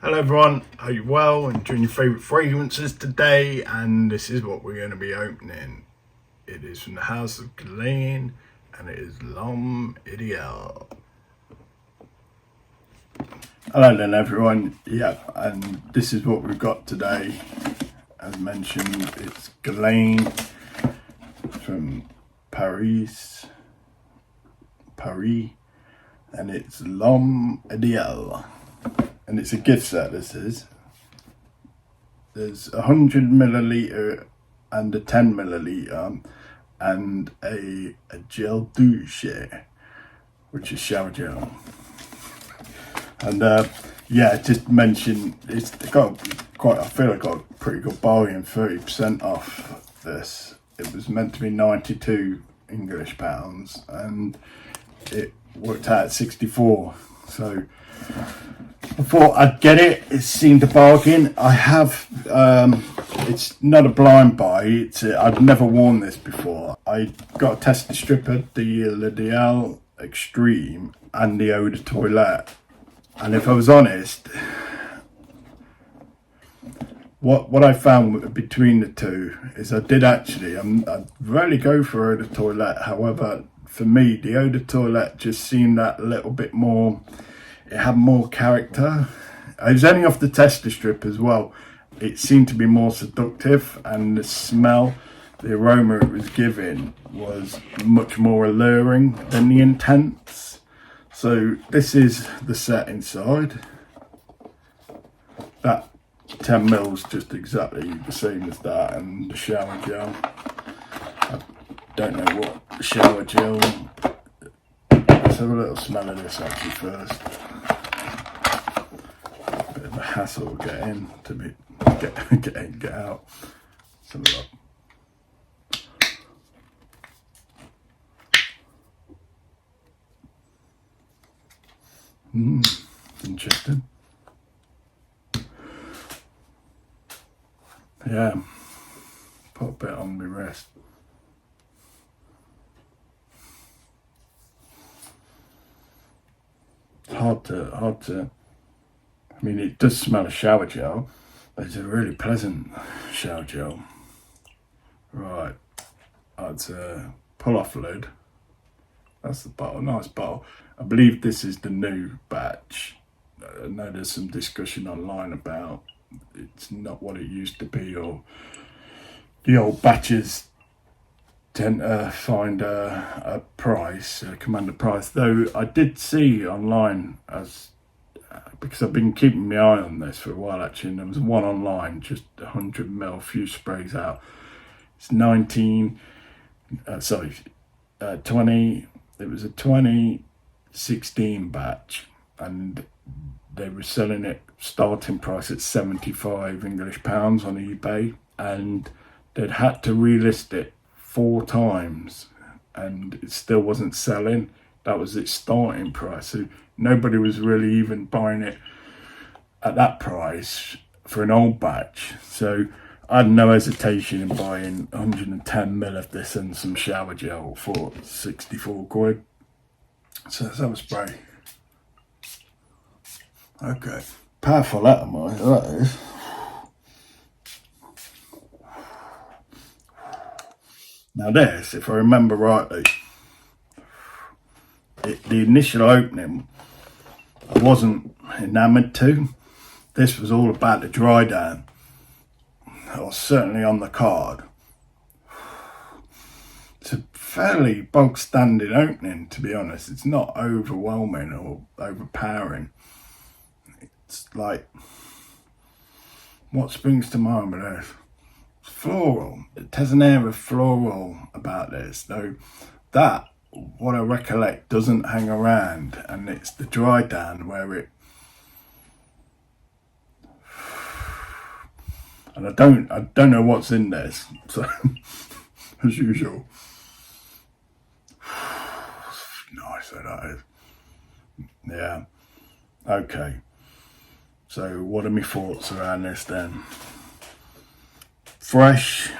Hello everyone, hope you're well, enjoying your favourite fragrances today, and this is what we're going to be opening. It is from the house of Guerlain, and it is L'Homme Ideal. Hello then everyone, and this is what we've got today. As mentioned, it's Guerlain from Paris, and it's L'Homme Ideal. And it's a gift set, this is. There's 100 milliliter and a 10 milliliter and a gel douche, which is shower gel. And just mention it's got quite, I feel I got a pretty good bargain, 30% off this. It was meant to be 92 English pounds and it worked out at 64. So I thought I'd get it. It seemed a bargain. I have, it's not a blind buy. I've never worn this before. I got a tester stripper, the L'Ideal Extreme and the Eau de Toilette. And if I was honest, what I found between the two is I'd rarely go for Eau de Toilette. However, for me, the Eau de Toilette just seemed that little bit more. It had more character. It was only off the tester strip as well. It seemed to be more seductive, and the smell, the aroma it was giving was much more alluring than the Intense. So this is the set inside. That 10 mils just exactly the same as that, and the shower gel. I don't know what shower gel. Let's have a little smell of this actually first. Bit of a hassle get in to get in, get out. Let's have a look. Interesting. Yeah, put a bit on my wrist. It's hard to. I mean, it does smell of shower gel, but it's a really pleasant shower gel. Right, I'd pull off the lid. That's the bottle, nice bottle. I believe this is the new batch. I know there's some discussion online about it's not what it used to be, or the old batches tend to find a price, command a price. Though I did see online, because I've been keeping my eye on this for a while actually, and there was one online, just 100 ml, a few sprays out. It's 20, it was a 2016 batch, and they were selling it starting price at 75 English pounds on eBay, and they'd had to relist it 4 times and it still wasn't selling. That was its starting price, so nobody was really even buying it at that price for an old batch. So I had no hesitation in buying 110 ml of this and some shower gel for 64 quid. So let's have a spray. Okay, powerful atomizer that is. Now this, if I remember rightly, the initial opening I wasn't enamoured to. This was all about the dry down, or certainly on the card. It's a fairly bog standard opening, to be honest. It's not overwhelming or overpowering. It's like, what springs to mind with this? It's floral. It has an air of floral about this, though that, what I recollect, doesn't hang around, and it's the dry down where it, and I don't know what's in this, so as usual. Nice, that is. Yeah. Okay. So what are my thoughts around this then? Fresh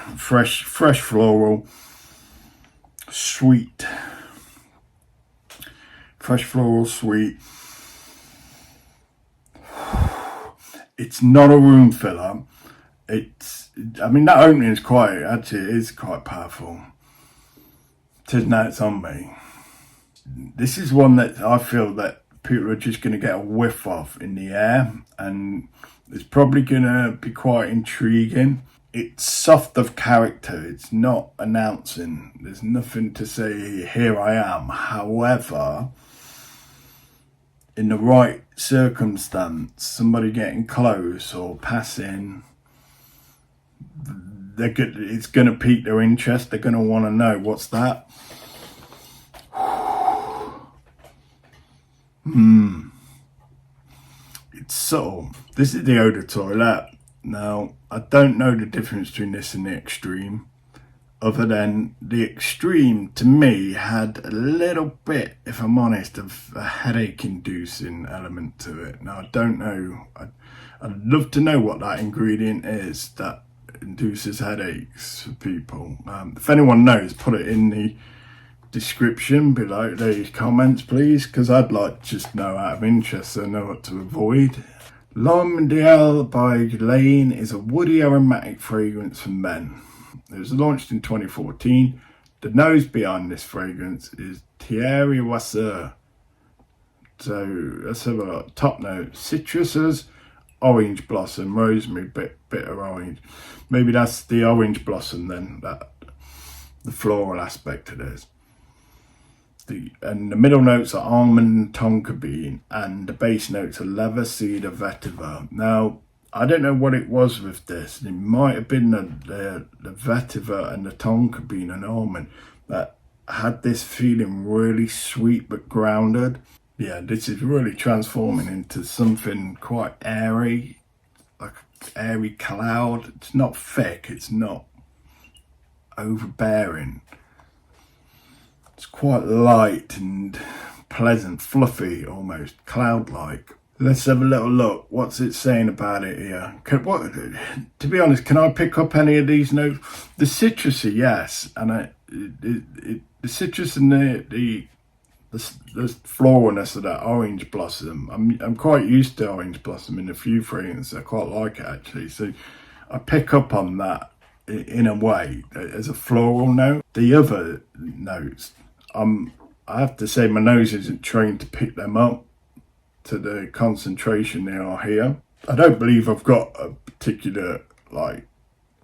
floral, sweet. Fresh floral, sweet. It's not a room filler. I mean, that opening is it is quite powerful. Now it's on me. This is one that I feel that people are just going to get a whiff of in the air, and it's probably going to be quite intriguing. It's soft of character. It's not announcing. There's nothing to say, here I am. However, in the right circumstance, somebody getting close or passing, it's going to pique their interest. They're going to want to know, what's that? It's subtle. This is the Eau de Toilette. Now, I don't know the difference between this and the Extreme, other than the Extreme, to me, had a little bit, if I'm honest, of a headache-inducing element to it. Now, I don't know. I'd love to know what that ingredient is that induces headaches for people. If anyone knows, put it in the description below the comments, please, because I'd like to just know out of interest so I know what to avoid. Almond by Guerlain is a woody aromatic fragrance for men. It was launched in 2014. The nose behind this fragrance is Thierry Wasser. So let's have a look. Top note: citruses, orange blossom, rosemary, bitter orange. Maybe that's the orange blossom then, that the floral aspect of this. And the middle notes are almond, tonka bean, and the base notes are leather, cedar, vetiver. Now, I don't know what it was with this. It might have been the vetiver and the tonka bean and almond that had this feeling really sweet but grounded. Yeah, this is really transforming into something quite airy, like an airy cloud. It's not thick, it's not overbearing. It's quite light and pleasant, fluffy almost, cloud-like. Let's have a little look. What's it saying about it here? To be honest, can I pick up any of these notes? The citrusy, yes, and the citrus and the floralness of that orange blossom. I'm quite used to orange blossom in a few fragrances. I quite like it actually. So I pick up on that in a way as a floral note. The other notes, I have to say my nose isn't trained to pick them up to the concentration they are here. I don't believe I've got a particular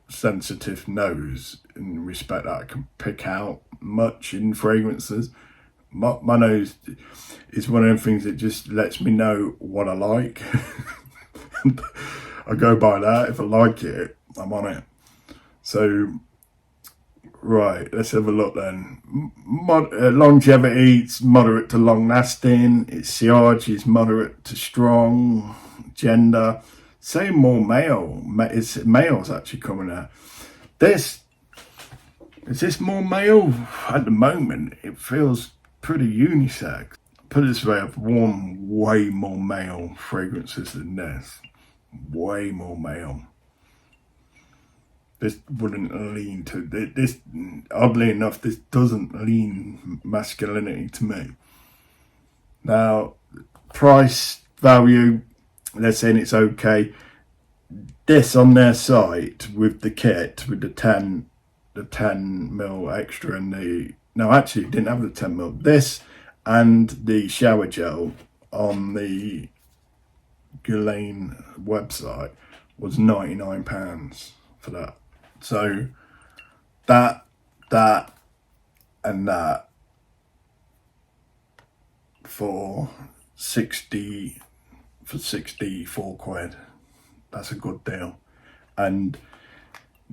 sensitive nose in respect that I can pick out much in fragrances. My nose is one of the things that just lets me know what I like. I go by that. If I like it, I'm on it. So, right, let's have a look then. Longevity, it's moderate to long lasting. Its sillage is moderate to strong. Gender, say more male. It's males actually coming out. Is this more male? At the moment, it feels pretty unisex. Put it this way, I've worn way more male fragrances than this. Way more male. This wouldn't lean to this. Oddly enough, this doesn't lean masculinity to me. Now, price value, they're saying it's okay. This on their site with the kit, with the 10 mil extra and actually it didn't have the 10 mil. This and the shower gel on the Guerlain website was £99 for that. So that and that for 64 quid. That's a good deal. And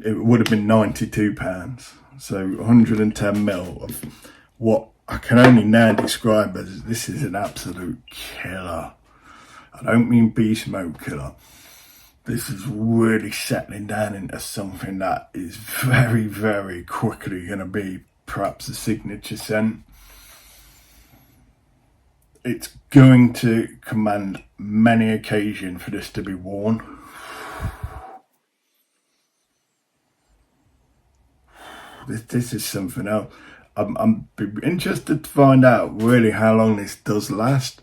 it would have been £92. So 110 mil of what I can only now describe as this is an absolute killer. I don't mean beast mode killer. This is really settling down into something that is very, very quickly going to be perhaps a signature scent. It's going to command many occasions for this to be worn. This is something else. I'm interested to find out really how long this does last.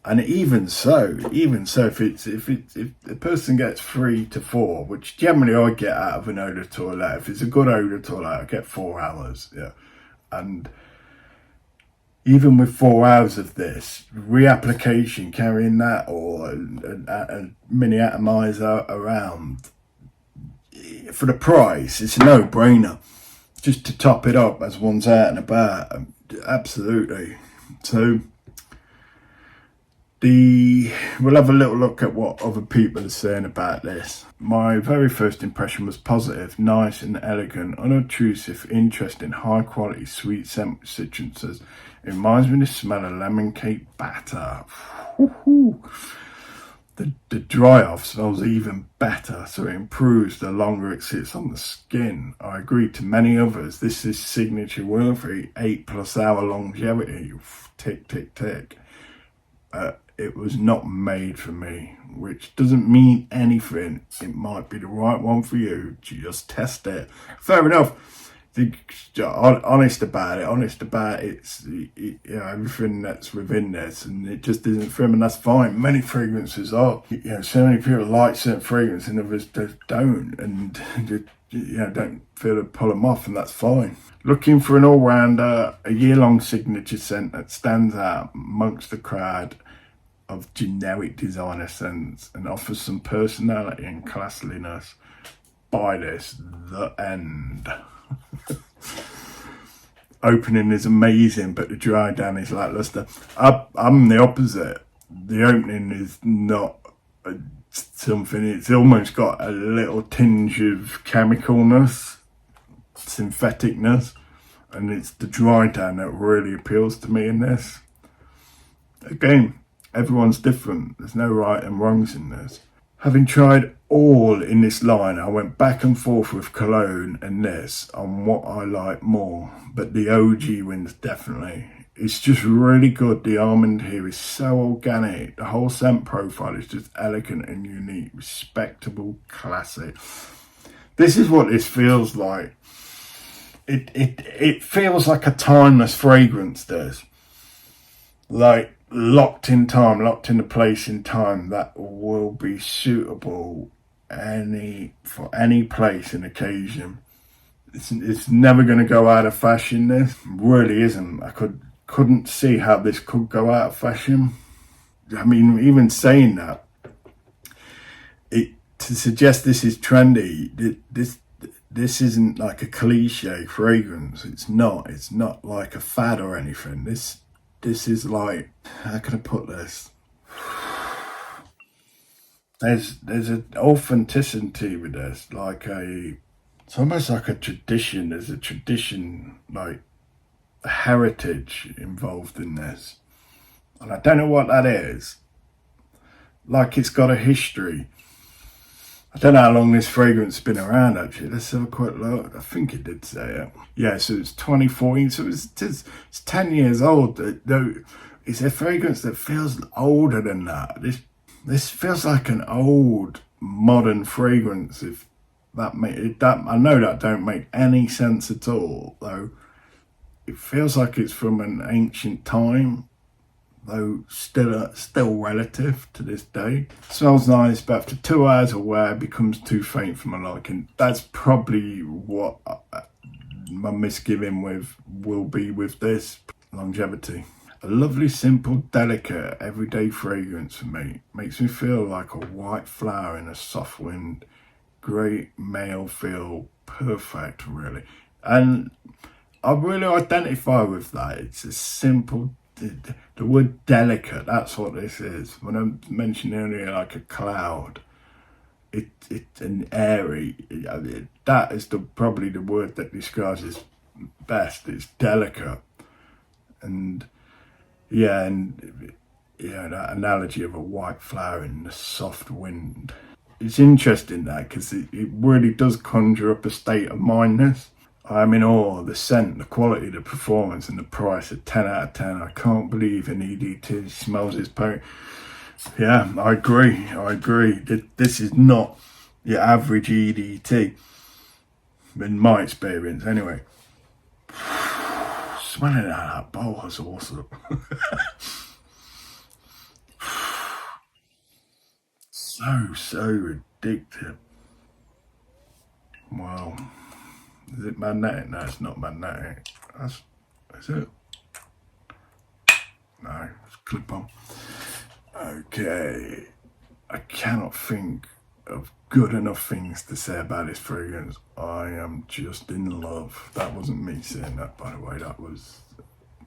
And even so, if the person gets 3 to 4, which generally I get out of an eau de toilette, if it's a good eau de toilette, I get 4 hours. Yeah, and even with 4 hours of this reapplication, carrying that or a mini atomizer around for the price, it's a no-brainer. Just to top it up as one's out and about, absolutely. So we'll have a little look at what other people are saying about this. My very first impression was positive, nice and elegant, unobtrusive, interesting, high quality, sweet scent citruses. It reminds me of the smell of lemon cake batter. The dry off smells even better, so it improves the longer it sits on the skin. I agree to many others. This is signature worthy, 8+ hour longevity. Tick, tick, tick. It was not made for me, which doesn't mean anything. It might be the right one for you. Just test it. Fair enough. Honest about it. It's everything that's within this, and it just isn't for him, and that's fine. Many fragrances are. So many people like certain fragrances, and others don't, and don't feel to pull them off, and that's fine. Looking for an all-rounder, a year-long signature scent that stands out amongst the crowd of generic designer scents and offers some personality and classliness. Buy this. The end. Opening is amazing, but the dry down is lackluster. I'm the opposite. The opening is not something. It's almost got a little tinge of chemicalness, syntheticness, and it's the dry down that really appeals to me in this. Again, everyone's different. There's no right and wrongs in this. Having tried all in this line, I went back and forth with cologne and this on what I like more, but the OG wins definitely. It's just really good. The almond here is so organic. The whole scent profile is just elegant and unique, respectable, classic. This is what this feels like. It feels like a timeless fragrance does. Like locked in time, locked in a place in time that will be suitable for any place and occasion. It's never going to go out of fashion. This really isn't. I couldn't see how this could go out of fashion. I mean, even saying that, to suggest this is trendy, this isn't like a cliche fragrance. It's not like a fad or anything. This is like, how can I put this? There's an authenticity with this, it's almost like a tradition. There's a tradition, like a heritage involved in this. And I don't know what that is. Like it's got a history. I don't know how long this fragrance has been around, actually. Let's have a quick look. I think it did say it. Yeah, so it's 2014, so it's 10 years old. Though it's a fragrance that feels older than that. This feels like an old, modern fragrance. If that I know that don't make any sense at all, though. It feels like it's from an ancient time, though still relative to this day. Smells nice, but after 2 hours of wear, it becomes too faint for my liking. That's probably what my misgiving will be with this longevity. A lovely, simple, delicate, everyday fragrance for me. Makes me feel like a white flower in a soft wind. Great male feel, perfect, really. And I really identify with that. It's a simple, the word delicate, that's what this is. When I mentioned earlier, like a cloud, it's an airy, that is probably the word that describes it best. It's delicate. And that analogy of a white flower in the soft wind. It's interesting that, because it really does conjure up a state of mindness. I'm in awe of the scent, the quality, the performance, and the price at 10 out of 10. I can't believe an EDT smells this potent. Yeah, I agree. This is not your average EDT, in my experience anyway. Smelling out that bowl was awesome. so addictive. Wow. Is it magnetic? No, it's not magnetic. Is it? No, it's clip on. Okay. I cannot think of good enough things to say about this fragrance. I am just in love. That wasn't me saying that, by the way. That was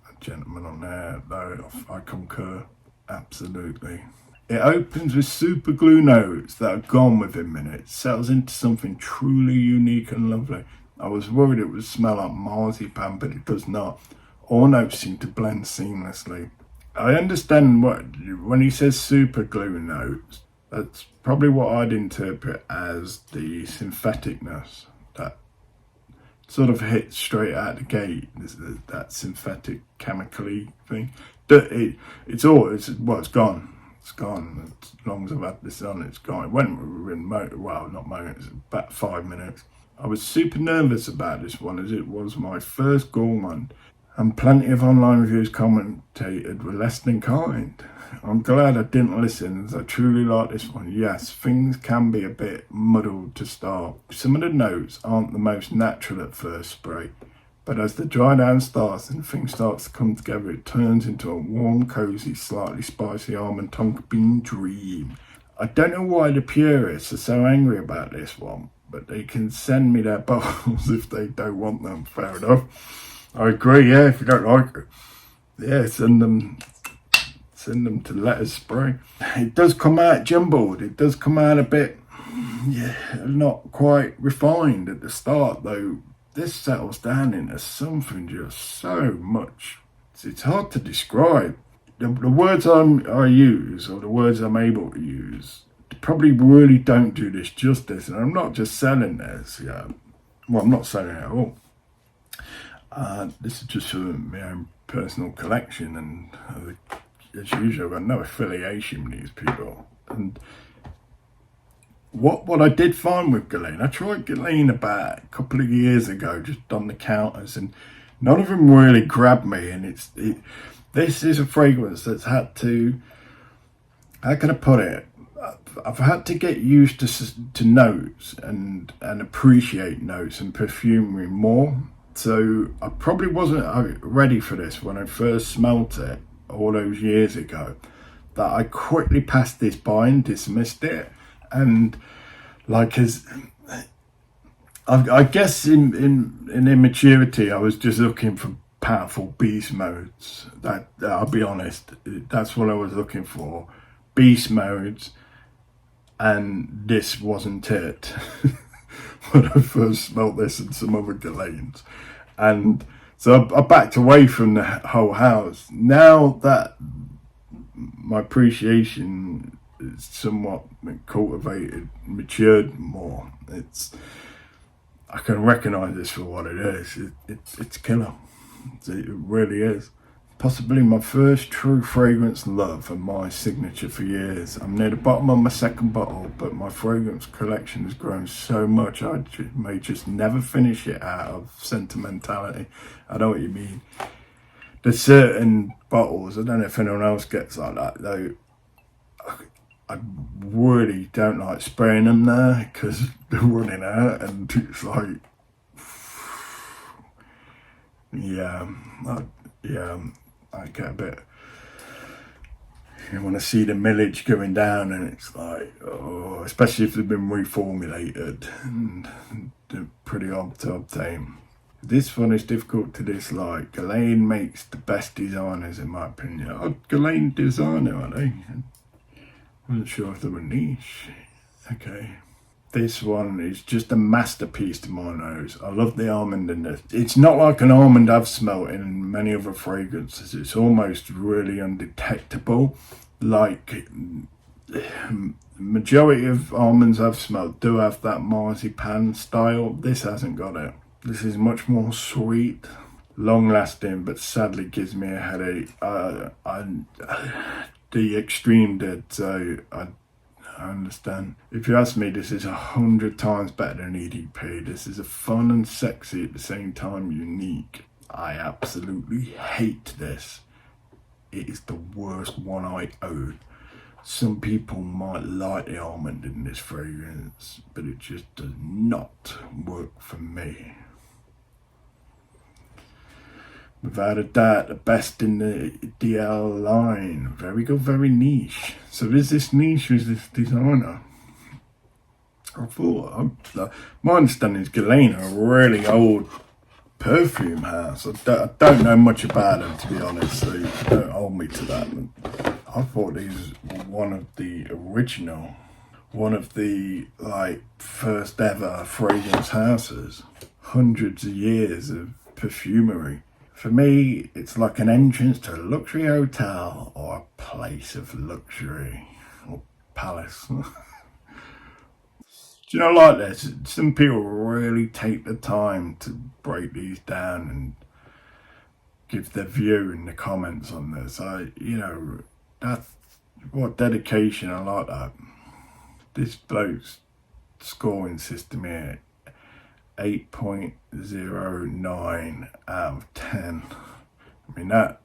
a gentleman on there. No, I concur. Absolutely. It opens with super glue notes that are gone within minutes, settles into something truly unique and lovely. I was worried it would smell like marzipan, but it does not. All notes seem to blend seamlessly. I understand when he says super glue notes, that's probably what I'd interpret as the syntheticness that sort of hits straight out the gate. That synthetic chemically thing. It's gone. It's gone. As long as I've had this on, it's gone. It went within not moments, about 5 minutes. I was super nervous about this one as it was my first gourmand, and plenty of online reviews commentated were less than kind. I'm glad I didn't listen, as I truly like this one. Yes, things can be a bit muddled to start. Some of the notes aren't the most natural at first spray, but as the dry down starts and things starts to come together, it turns into a warm, cosy, slightly spicy almond tonka bean dream. I don't know why the purists are so angry about this one, but they can send me their bottles if they don't want them. Fair enough. I agree, yeah, if you don't like it. Yeah, send them to Letters Spray. It does come out jumbled. It does come out a bit, not quite refined at the start, though. This settles down into something just so much. It's hard to describe. The words I use, or the words I'm able to use, probably really don't do this justice. And I'm not just selling this. Yeah, well, I'm not selling it at all. This is just for my own personal collection, and as usual, I've got no affiliation with these people. And what I did find with Guerlain, I tried Guerlain about a couple of years ago, just on the counters, and none of them really grabbed me. And this is a fragrance that's had to, how can I put it? I've had to get used to notes and appreciate notes and perfumery more. So I probably wasn't ready for this when I first smelt it all those years ago, that I quickly passed this by and dismissed it. And like, as I guess in immaturity, I was just looking for powerful beast modes. That I'll be honest, that's what I was looking for, beast modes, and this wasn't it. When I first smelt this and some other Guerlains, and so I backed away from the whole house. Now that my appreciation is somewhat cultivated, matured more, I can recognise this for what it is. It's killer. It really is. Possibly my first true fragrance love and my signature for years. I'm near the bottom of my second bottle, but my fragrance collection has grown so much I may just never finish it out of sentimentality. I know what you mean. There's certain bottles, I don't know if anyone else gets like that though, I really don't like spraying them there because they're running out, and it's like, I get a bit, you want to see the millage going down, and it's like, oh, especially if they've been reformulated, and they're pretty hard to obtain. This one is difficult to dislike. Guerlain makes the best designers, in my opinion. Oh, Guerlain designer, are they? I wasn't sure if they were niche. Okay. This one is just a masterpiece to my nose. I love the almond in this. It's not like an almond I've smelt in many other fragrances. It's almost really undetectable. Like, majority of almonds I've smelt do have that marzipan style. This hasn't got it. This is much more sweet, long lasting, but sadly gives me a headache. The extreme did, so I understand. If you ask me, this is 100 times better than EDP. This is a fun and sexy at the same time unique. I absolutely hate this. It is the worst one I own. Some people might like the almond in this fragrance, but it just does not work for me. Without a doubt, the best in the DL line. Very good, very niche. So is this niche or is this designer? I thought, my understanding is Guerlain are a really old perfume house. I don't know much about them, to be honest, so don't hold me to that. I thought these were one of the original, one of the first ever fragrance houses. Hundreds of years of perfumery. For me, it's like an entrance to a luxury hotel or a place of luxury or palace. Do you know, like this, some people really take the time to break these down and give their view in the comments on this. That's what dedication. I like that. This bloke's scoring system here, 8.09 out of 10. I mean, that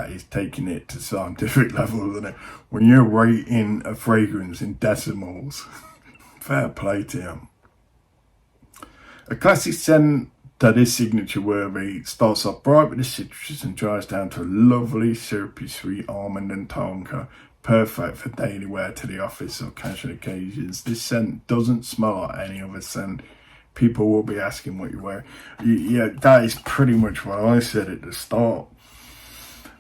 is taking it to scientific level, isn't it? When you're rating a fragrance in decimals, fair play to him. A classic scent that is signature worthy. Starts off bright with the citrus and dries down to a lovely syrupy sweet almond and tonka. Perfect for daily wear to the office or casual occasions. This scent doesn't smell like any other scent. People will be asking what you wear. Yeah, that is pretty much what I said at the start.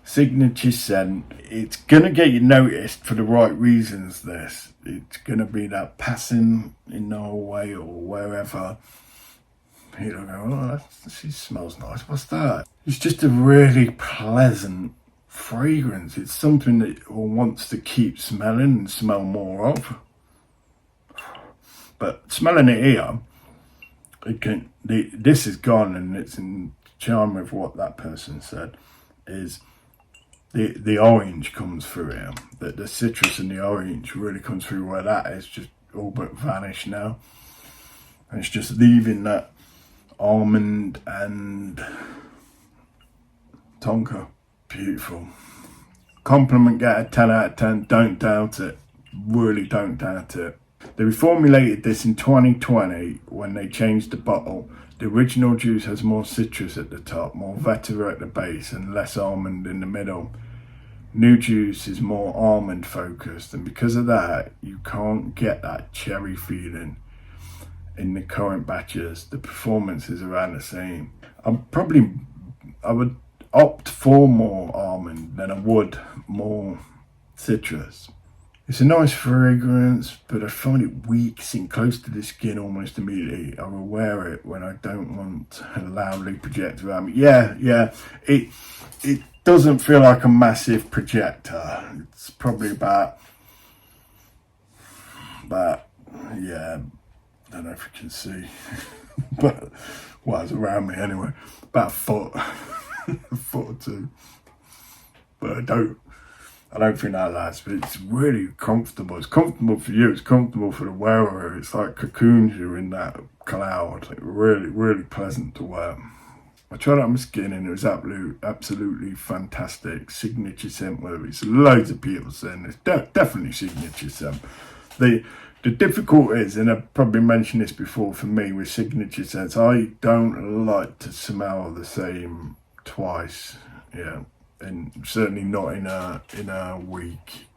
Signature scent. It's going to get you noticed for the right reasons, this. It's going to be that passing in Norway or wherever. People go, oh, she smells nice. What's that? It's just a really pleasant fragrance. It's something that one wants to keep smelling and smell more of. But smelling it here, this is gone, and it's in charm with what that person said, is the orange comes through here. The citrus and the orange really comes through, where that is just all but vanished now. And it's just leaving that almond and tonka. Beautiful. Compliment get a 10 out of 10. Don't doubt it. Really don't doubt it. They reformulated this in 2020 when they changed the bottle. The original juice has more citrus at the top, more vetiver at the base, and less almond in the middle. New juice is more almond focused, and because of that, you can't get that cherry feeling in the current batches. The performance is around the same. I would opt for more almond than I would more citrus. It's a nice fragrance, but I find it weak, sitting close to the skin almost immediately. I will wear it when I don't want to loudly project around me. Yeah, it doesn't feel like a massive projector. It's probably about yeah, I don't know if you can see, but it's around me anyway, about a foot, a foot or two. But I don't think that lasts, but it's really comfortable. It's comfortable for you, it's comfortable for the wearer. It's like cocoons you in that cloud. Like really, really pleasant to wear. I tried it on my skin and it was absolutely fantastic. Signature scent worthy. So loads of people saying it's definitely signature scent. The difficult is, and I've probably mentioned this before, for me with signature scents, I don't like to smell the same twice. Yeah. And certainly not in a week,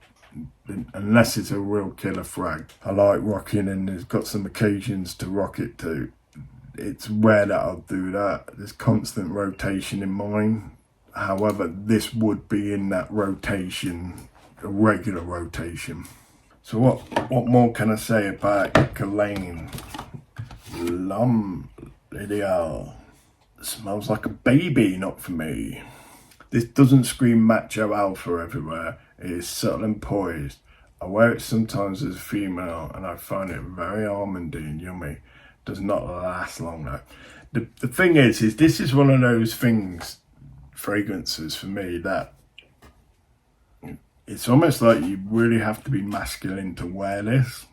unless it's a real killer frag. I like rocking, and there's got some occasions to rock it to. It's rare that I'll do that. There's constant rotation in mine. However, this would be in that rotation, a regular rotation. So what more can I say about Guerlain? L'Homme Ideal. Smells like a baby, not for me. This doesn't scream macho alpha everywhere. It is subtle and poised. I wear it sometimes as a female and I find it very almondy and yummy. Does not last long though. The thing is this is one of those fragrances for me, that it's almost like you really have to be masculine to wear this,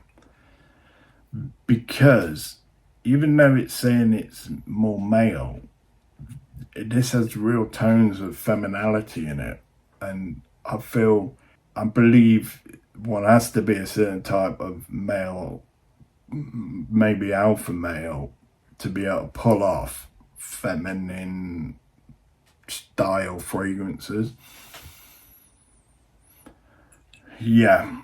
because even though it's saying it's more male, this has real tones of femininity in it, and I believe one has to be a certain type of male, maybe alpha male, to be able to pull off feminine style fragrances. Yeah,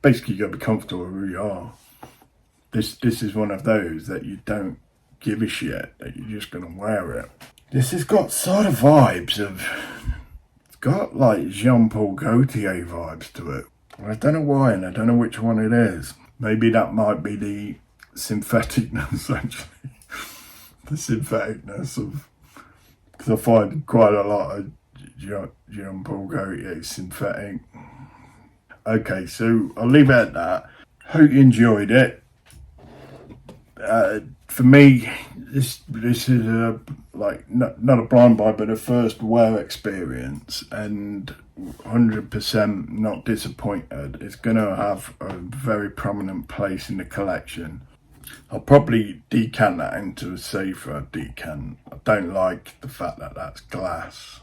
basically you got to be comfortable with who you are. This is one of those that you don't give a shit, that you're just gonna wear it. This has got sort of vibes of, it's got like Jean-Paul Gaultier vibes to it. I don't know why, and I don't know which one it is. Maybe that might be the syntheticness, actually. The syntheticness of, because I find quite a lot of Jean-Paul Gaultier synthetic. Okay, so I'll leave it at that. Hope you enjoyed it. For me, this is a, like, not a blind buy, but a first wear experience, and 100% not disappointed. It's going to have a very prominent place in the collection. I'll probably decant that into a safer decant. I don't like the fact that that's glass,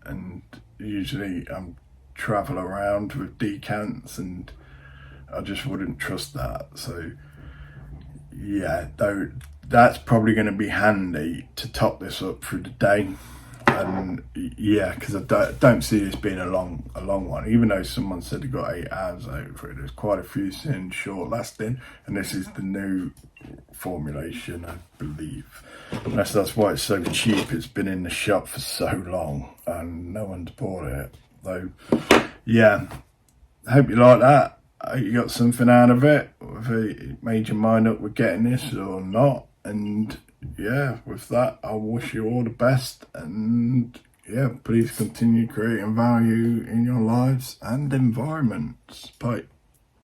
and usually I'm travel around with decants and I just wouldn't trust that. So yeah, though that's probably going to be handy to top this up through the day. And yeah, because I don't see this being a long one, even though someone said it got 8 hours out for it. There's quite a few saying short lasting, and this is the new formulation, I believe. And that's why it's so cheap. It's been in the shop for so long and no one's bought it. Though yeah, I hope you like that. I hope you got something out of it, whether you made your mind up with getting this or not. And yeah, with that, I wish you all the best, and yeah, please continue creating value in your lives and environments. Bye.